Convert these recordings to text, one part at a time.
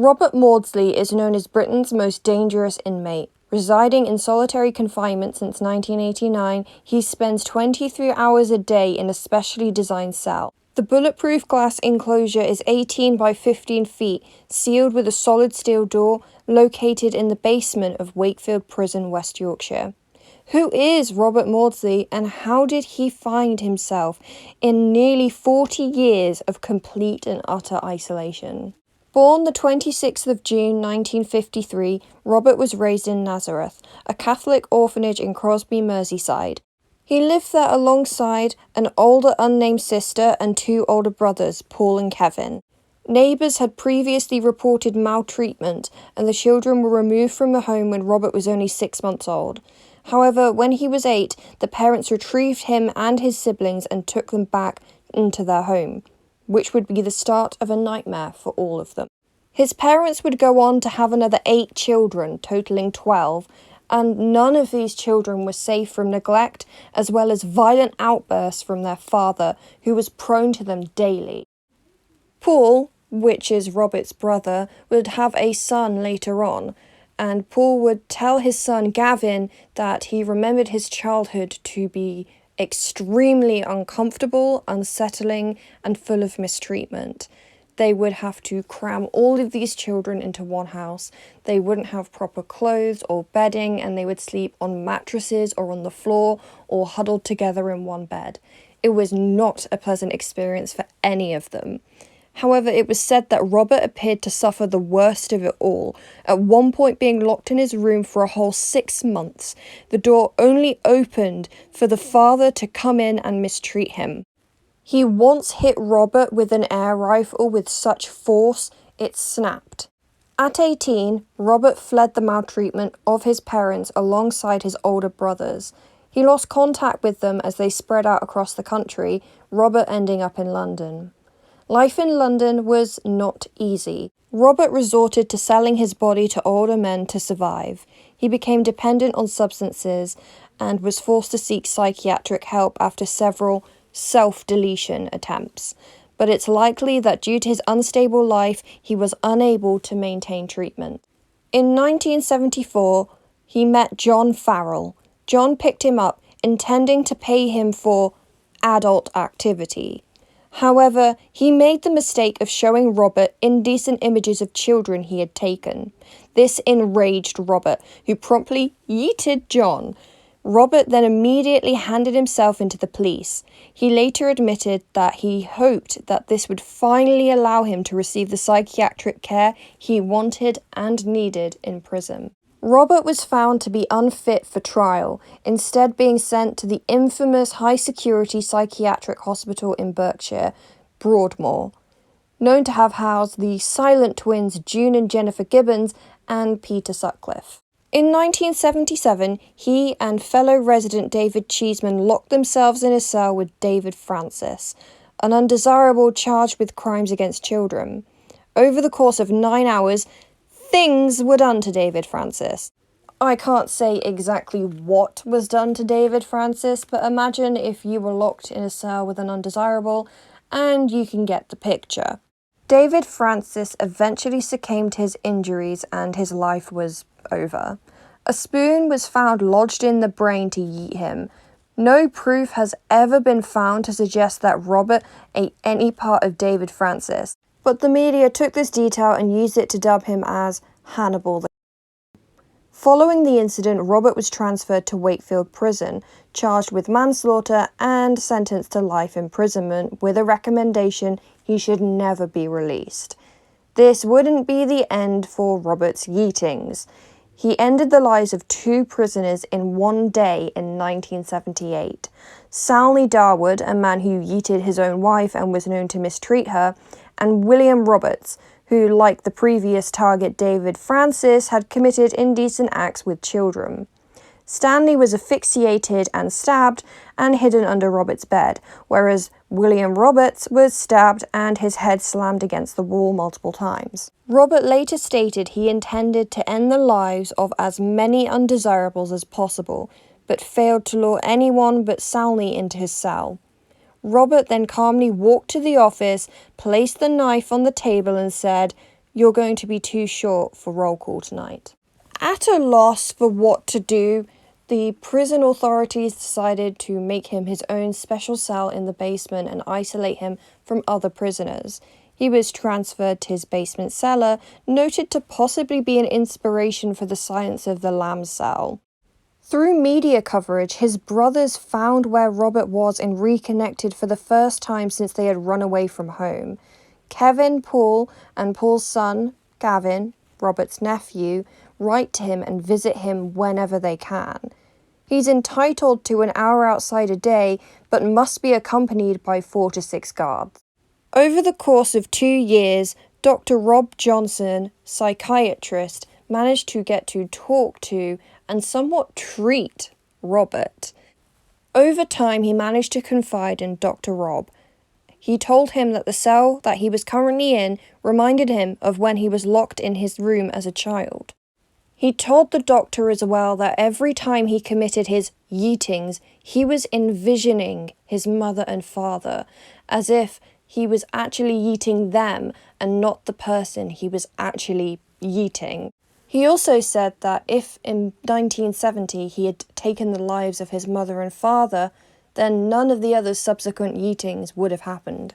Robert Maudsley is known as Britain's most dangerous inmate. Residing in solitary confinement since 1989, he spends 23 hours a day in a specially designed cell. The bulletproof glass enclosure is 18 by 15 feet, sealed with a solid steel door, located in the basement of Wakefield Prison, West Yorkshire. Who is Robert Maudsley, and how did he find himself in nearly 40 years of complete and utter isolation? Born the 26th of June 1953, Robert was raised in Nazareth, a Catholic orphanage in Crosby, Merseyside. He lived there alongside an older unnamed sister and two older brothers, Paul and Kevin. Neighbours had previously reported maltreatment, and the children were removed from the home when Robert was only 6 months old. However, when he was 8, the parents retrieved him and his siblings and took them back into their home, which would be the start of a nightmare for all of them. His parents would go on to have another 8 children, totaling 12, and none of these children were safe from neglect, as well as violent outbursts from their father, who was prone to them daily. Paul, which is Robert's brother, would have a son later on, and Paul would tell his son Gavin that he remembered his childhood to be extremely uncomfortable, unsettling, and full of mistreatment. They would have to cram all of these children into one house. They wouldn't have proper clothes or bedding, and they would sleep on mattresses or on the floor or huddled together in one bed. It was not a pleasant experience for any of them. However, it was said that Robert appeared to suffer the worst of it all, at one point being locked in his room for a whole 6 months. The door only opened for the father to come in and mistreat him. He once hit Robert with an air rifle with such force it snapped. At 18, Robert fled the maltreatment of his parents alongside his older brothers. He lost contact with them as they spread out across the country, Robert ending up in London. Life in London was not easy. Robert resorted to selling his body to older men to survive. He became dependent on substances and was forced to seek psychiatric help after several self-deletion attempts. But it's likely that due to his unstable life, he was unable to maintain treatment. In 1974, he met John Farrell. John picked him up, intending to pay him for adult activity. However, he made the mistake of showing Robert indecent images of children he had taken. This enraged Robert, who promptly yeeted John. Robert then immediately handed himself into the police. He later admitted that he hoped that this would finally allow him to receive the psychiatric care he wanted and needed in prison. Robert was found to be unfit for trial, instead being sent to the infamous high-security psychiatric hospital in Berkshire, Broadmoor, known to have housed the silent twins June and Jennifer Gibbons and Peter Sutcliffe. In 1977, he and fellow resident David Cheeseman locked themselves in a cell with David Francis, an undesirable charged with crimes against children. Over the course of 9 hours, things were done to David Francis. I can't say exactly what was done to David Francis, but imagine if you were locked in a cell with an undesirable, and you can get the picture. David Francis eventually succumbed to his injuries and his life was over. A spoon was found lodged in the brain to yeet him. No proof has ever been found to suggest that Robert ate any part of David Francis, but the media took this detail and used it to dub him as Hannibal. Following the incident, Robert was transferred to Wakefield Prison, charged with manslaughter and sentenced to life imprisonment with a recommendation he should never be released. This wouldn't be the end for Robert's yeetings. He ended the lives of 2 prisoners in one day in 1978. Salney Darwood, a man who yeeted his own wife and was known to mistreat her, and William Roberts, who, like the previous target David Francis, had committed indecent acts with children. Stanley was asphyxiated and stabbed and hidden under Robert's bed, whereas William Roberts was stabbed and his head slammed against the wall multiple times. Robert later stated he intended to end the lives of as many undesirables as possible, but failed to lure anyone but Salney into his cell. Robert then calmly walked to the office, placed the knife on the table and said, you're going to be too short for roll call tonight. At a loss for what to do, the prison authorities decided to make him his own special cell in the basement and isolate him from other prisoners. He was transferred to his basement cellar, noted to possibly be an inspiration for the Silence of the Lambs cell. Through media coverage, his brothers found where Robert was and reconnected for the first time since they had run away from home. Kevin, Paul, and Paul's son, Gavin, Robert's nephew, write to him and visit him whenever they can. He's entitled to an hour outside a day, but must be accompanied by 4 to 6 guards. Over the course of 2 years, Dr. Rob Johnson, psychiatrist, managed to get to talk to and somewhat treat Robert. Over time, he managed to confide in Dr. Rob. He told him that the cell that he was currently in reminded him of when he was locked in his room as a child. He told the doctor as well that every time he committed his yeetings, he was envisioning his mother and father, as if he was actually yeeting them and not the person he was actually yeeting. He also said that if in 1970 he had taken the lives of his mother and father, then none of the other subsequent yeetings would have happened.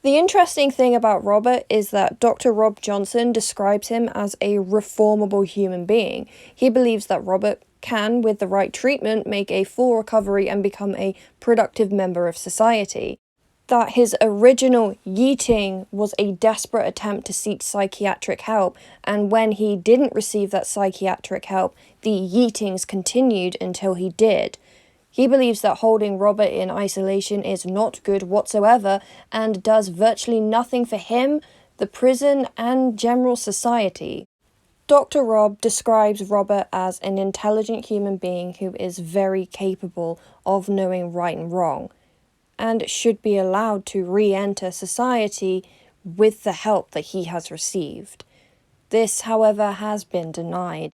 The interesting thing about Robert is that Dr. Rob Johnson describes him as a reformable human being. He believes that Robert can, with the right treatment, make a full recovery and become a productive member of society. That his original yeeting was a desperate attempt to seek psychiatric help, and when he didn't receive that psychiatric help, the yeetings continued until he did. He believes that holding Robert in isolation is not good whatsoever and does virtually nothing for him, the prison, and general society. Dr. Rob describes Robert as an intelligent human being who is very capable of knowing right and wrong, and should be allowed to re-enter society with the help that he has received. This, however, has been denied.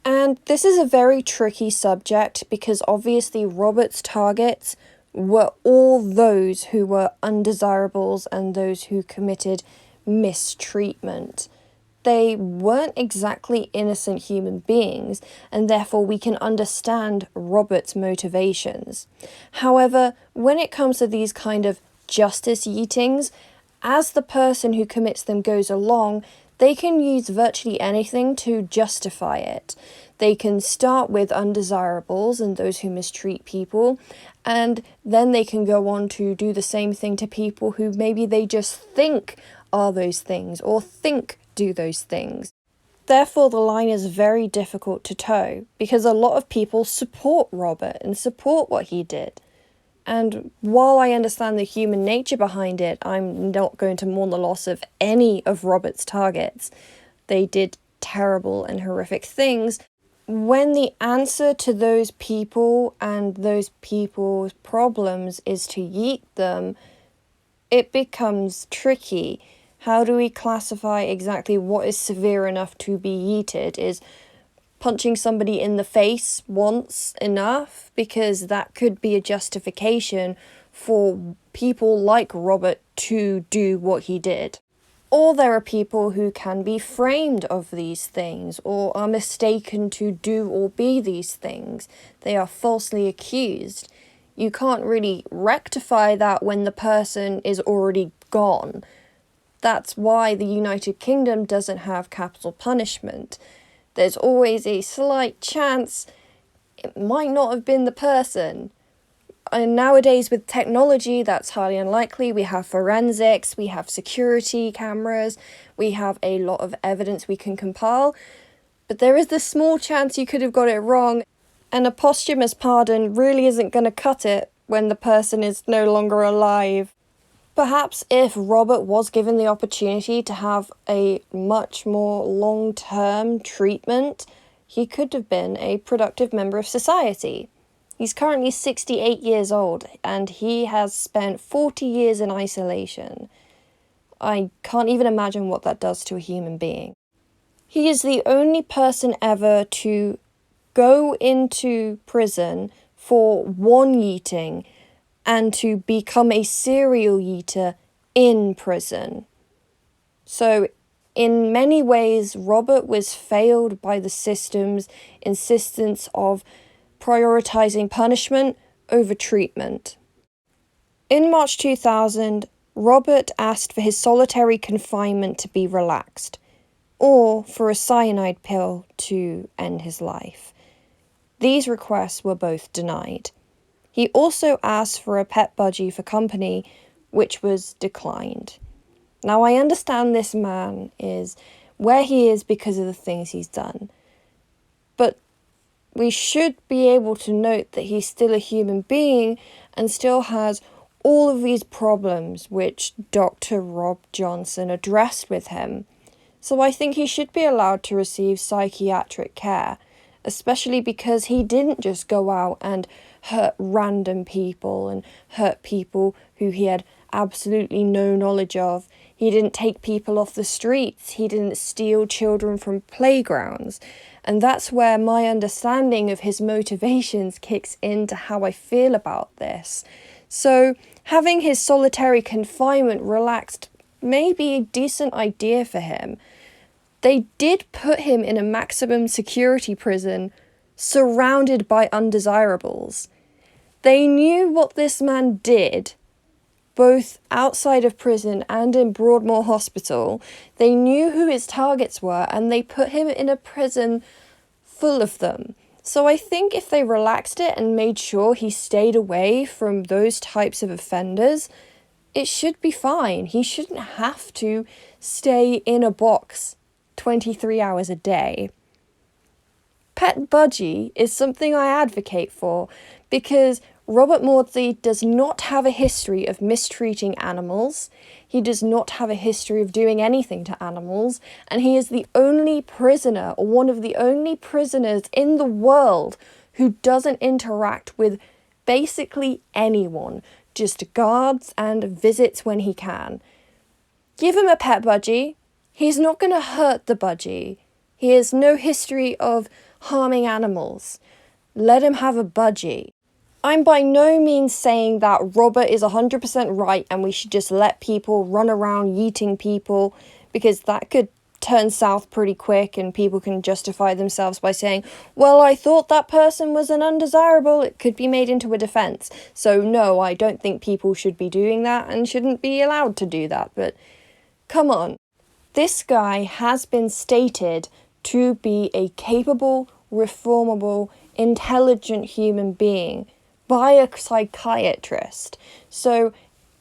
And this is a very tricky subject because obviously Robert's targets were all those who were undesirables and those who committed mistreatment. They weren't exactly innocent human beings, and therefore we can understand Robert's motivations. However, when it comes to these kind of justice yeetings, as the person who commits them goes along, they can use virtually anything to justify it. They can start with undesirables and those who mistreat people, and then they can go on to do the same thing to people who maybe they just think are those things or think do those things. Therefore, the line is very difficult to toe because a lot of people support Robert and support what he did. And while I understand the human nature behind it, I'm not going to mourn the loss of any of Robert's targets. They did terrible and horrific things. When the answer to those people and those people's problems is to yeet them, it becomes tricky. How do we classify exactly what is severe enough to be yeeted? Is punching somebody in the face once enough? Because that could be a justification for people like Robert to do what he did. Or there are people who can be framed of these things or are mistaken to do or be these things. They are falsely accused. You can't really rectify that when the person is already gone. That's why the United Kingdom doesn't have capital punishment. There's always a slight chance it might not have been the person. And nowadays with technology, that's highly unlikely. We have forensics, we have security cameras, we have a lot of evidence we can compile. But there is this small chance you could have got it wrong, and a posthumous pardon really isn't going to cut it when the person is no longer alive. Perhaps if Robert was given the opportunity to have a much more long-term treatment, he could have been a productive member of society. He's currently 68 years old, and he has spent 40 years in isolation. I can't even imagine what that does to a human being. He is the only person ever to go into prison for one yeeting and to become a serial yeeter in prison. So In many ways, Robert was failed by the system's insistence of prioritizing punishment over treatment. In March 2000, Robert asked for his solitary confinement to be relaxed, or for a cyanide pill to end his life. These requests were both denied. He also asked for a pet budgie for company, which was declined. Now, I understand this man is where he is because of the things he's done, but we should be able to note that he's still a human being and still has all of these problems which Dr. Rob Johnson addressed with him. So I think he should be allowed to receive psychiatric care, especially because he didn't just go out and hurt random people and hurt people who he had absolutely no knowledge of. He didn't take people off the streets. He didn't steal children from playgrounds. And that's where my understanding of his motivations kicks into how I feel about this. So having his solitary confinement relaxed may be a decent idea for him. They did put him in a maximum security prison surrounded by undesirables. They knew what this man did, both outside of prison and in Broadmoor Hospital. They knew who his targets were, and they put him in a prison full of them. So I think if they relaxed it and made sure he stayed away from those types of offenders, it should be fine. He shouldn't have to stay in a box 23 hours a day. Pet budgie is something I advocate for because Robert Maudsley does not have a history of mistreating animals. He does not have a history of doing anything to animals, and he is the only prisoner, or one of the only prisoners in the world who doesn't interact with basically anyone, just guards and visits when he can. Give him a pet budgie. He's not going to hurt the budgie. He has no history of harming animals. Let him have a budgie. I'm by no means saying that Robert is 100% right and we should just let people run around yeeting people, because that could turn south pretty quick and people can justify themselves by saying, well, I thought that person was an undesirable. It could be made into a defense. So no, I don't think people should be doing that and shouldn't be allowed to do that. But come on. This guy has been stated to be a capable, reformable, intelligent human being by a psychiatrist. So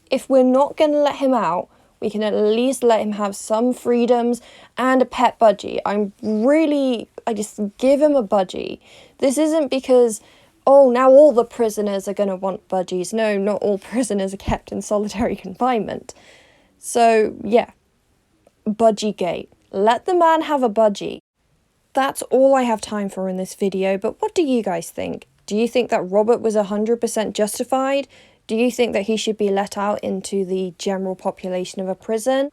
if we're not going to let him out, we can at least let him have some freedoms and a pet budgie. I just give him a budgie. This isn't because, oh, now all the prisoners are going to want budgies. No, not all prisoners are kept in solitary confinement. So, yeah, budgie gate. Let the man have a budgie. That's all I have time for in this video, but what do you guys think? Do you think that Robert was 100% justified? Do you think that he should be let out into the general population of a prison?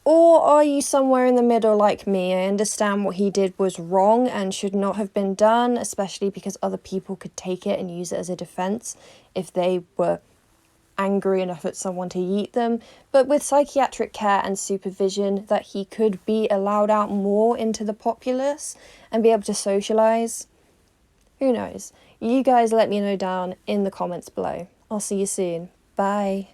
Or are you somewhere in the middle like me? I understand what he did was wrong and should not have been done, especially because other people could take it and use it as a defense if they were angry enough at someone to yeet them. But with psychiatric care and supervision, that he could be allowed out more into the populace and be able to socialise. Who knows? You guys let me know down in the comments below. I'll see you soon. Bye.